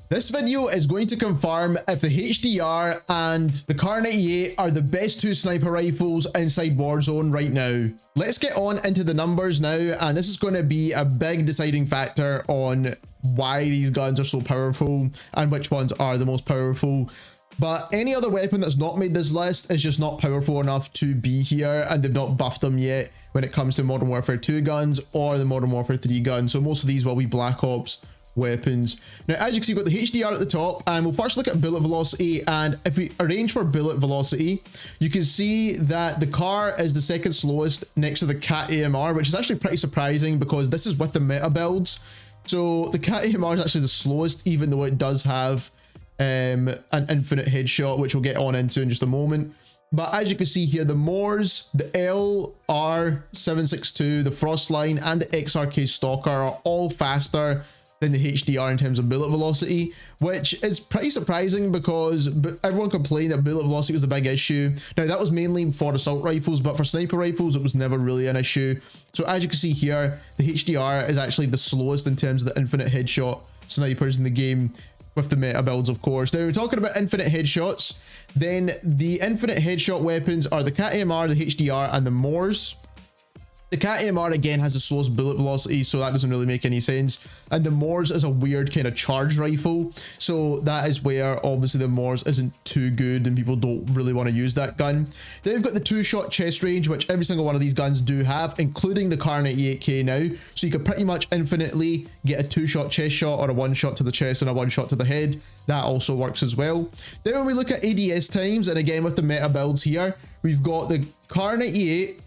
This video is going to confirm if the HDR and the KAR98 are the best two sniper rifles inside Warzone right now. Let's get on into the numbers now, and this is going to be a big deciding factor on why these guns are so powerful and which ones are the most powerful. But any other weapon that's not made this list is just not powerful enough to be here, and they've not buffed them yet when it comes to Modern Warfare 2 guns or the Modern Warfare 3 guns. So most of these will be Black Ops weapons. Now, as you can see, we've got the HDR at the top, and we'll first look at bullet velocity. And if we arrange for bullet velocity, you can see that the KAR is the second slowest next to the Cat AMR, which is actually pretty surprising because this is with the meta builds. So the Cat AMR is actually the slowest, even though it does have an infinite headshot, which we'll get on into in just a moment. But as you can see here, the Moors, the LR762, the Frostline, and the XRK Stalker are all faster than the HDR in terms of bullet velocity, which is pretty surprising because everyone complained that bullet velocity was a big issue. Now, that was mainly for assault rifles, but for sniper rifles, it was never really an issue. So as you can see here, the HDR is actually the slowest in terms of the infinite headshot snipers in the game, with the meta builds, of course. Now, we're talking about infinite headshots. Then the infinite headshot weapons are the Cat AMR, the HDR, and the Moors. The Cat AMR again has the slowest bullet velocity, so that doesn't really make any sense. And the Moors is a weird kind of charge rifle, so that is where obviously the Moors isn't too good and people don't really want to use that gun. Then we've got the two-shot chest range, which every single one of these guns do have, including the KAR98k now. So you can pretty much infinitely get a two-shot chest shot or a one-shot to the chest and a one-shot to the head. That also works as well. Then when we look at ADS times, and again with the meta builds here, we've got the KAR98.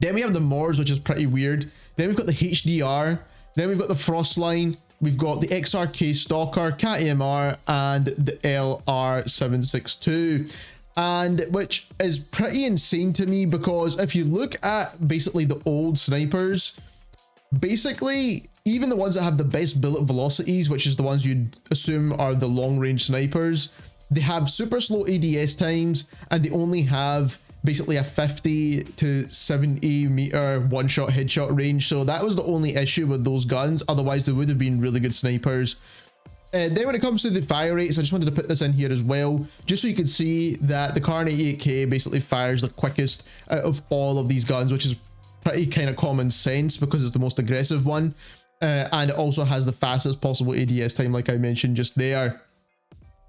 Then we have the Moors, which is pretty weird. Then we've got the HDR. Then we've got the Frostline. We've got the XRK Stalker, Cat AMR, and the LR762. And which is pretty insane to me because if you look at basically the old snipers, basically even the ones that have the best bullet velocities, which is the ones you'd assume are the long range snipers, they have super slow ADS times, and they only have basically a 50 to 70 meter one-shot headshot range. So that was the only issue with those guns. Otherwise, they would have been really good snipers. Then when it comes to the fire rates, I just wanted to put this in here as well, just so you can see that the KAR98k basically fires the quickest out of all of these guns, which is pretty kind of common sense because it's the most aggressive one. And it also has the fastest possible ADS time, like I mentioned just there.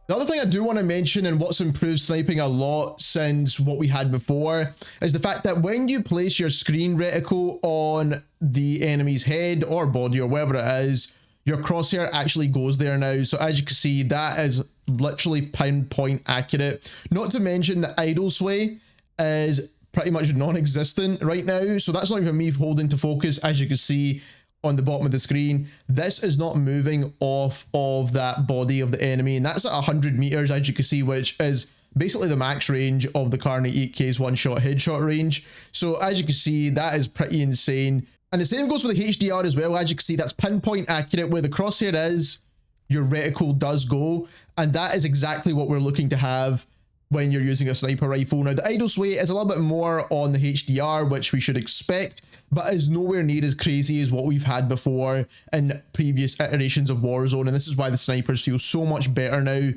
The other thing I do want to mention, and what's improved sniping a lot since what we had before, is the fact that when you place your screen reticle on the enemy's head or body or wherever it is, your crosshair actually goes there now. So as you can see, that is literally pinpoint accurate. Not to mention the idle sway is pretty much non-existent right now. So that's not even me holding to focus, as you can see on the bottom of the screen. This is not moving off of that body of the enemy, and that's at 100 meters, as you can see, which is basically the max range of the KAR98k's one-shot headshot range. So as you can see, that is pretty insane. And the same goes for the HDR as well. As you can see, that's pinpoint accurate. Where the crosshair is, your reticle does go, and that is exactly what we're looking to have when you're using a sniper rifle. Now, the idle sway is a little bit more on the HDR, which we should expect, but is nowhere near as crazy as what we've had before in previous iterations of Warzone. And this is why the snipers feel so much better now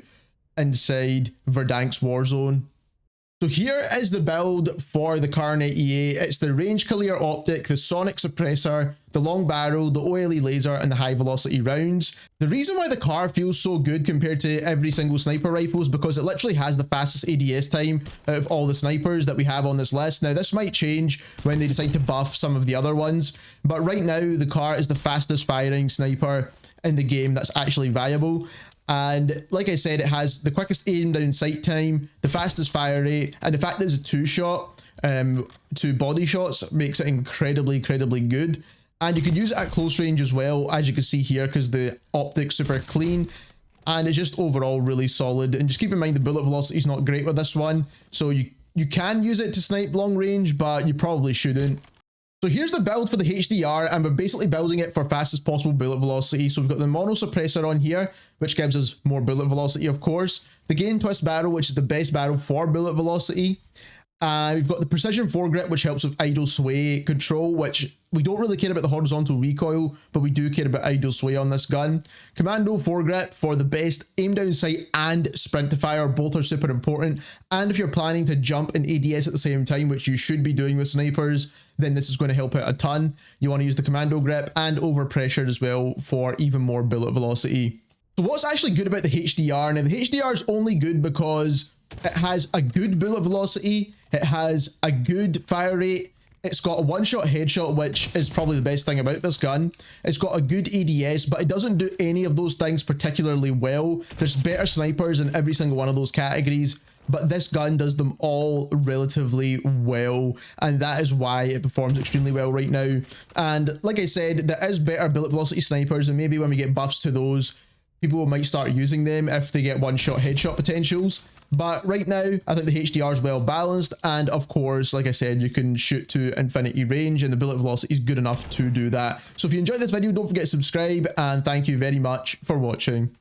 inside Verdansk's Warzone. So here is the build for the KAR98. It's the range clear optic, the sonic suppressor, the long barrel, the OLE laser, and the high velocity rounds. The reason why the KAR feels so good compared to every single sniper rifle is because it literally has the fastest ADS time out of all the snipers that we have on this list. Now, this might change when they decide to buff some of the other ones, but right now the KAR is the fastest firing sniper in the game that's actually viable. And like I said, it has the quickest aim down sight time, the fastest fire rate, and the fact that it's a two-shot, two body shots makes it incredibly good. And you can use it at close range as well, as you can see here, because the optic's super clean, and it's just overall really solid. And just keep in mind the bullet velocity is not great with this one, so you can use it to snipe long range, but you probably shouldn't. So here's the build for the HDR, and we're basically building it for fastest possible bullet velocity. So we've got the mono suppressor on here, which gives us more bullet velocity, of course. The gain twist barrel, which is the best barrel for bullet velocity. We've got the precision foregrip, which helps with idle sway control, which We don't really care about the horizontal recoil, but we do care about idle sway on this gun. Commando foregrip for the best aim down sight and sprint to fire. Both are super important. And if you're planning to jump in ADS at the same time, which you should be doing with snipers, then this is going to help out a ton. You want to use the commando grip and overpressure as well for even more bullet velocity. So what's actually good about the HDR? Now the HDR is only good because it has a good bullet velocity, it has a good fire rate, it's got a one-shot headshot, which is probably the best thing about this gun. It's got a good ADS, but it doesn't do any of those things particularly well. There's better snipers in every single one of those categories, but this gun does them all relatively well, and that is why it performs extremely well right now. And like I said, there is better bullet velocity snipers, and maybe when we get buffs to those, people might start using them if they get one-shot headshot potentials. But right now, I think the HDR is well balanced, and of course, like I said, you can shoot to infinity range, and the bullet velocity is good enough to do that. So if you enjoyed this video, don't forget to subscribe, and thank you very much for watching.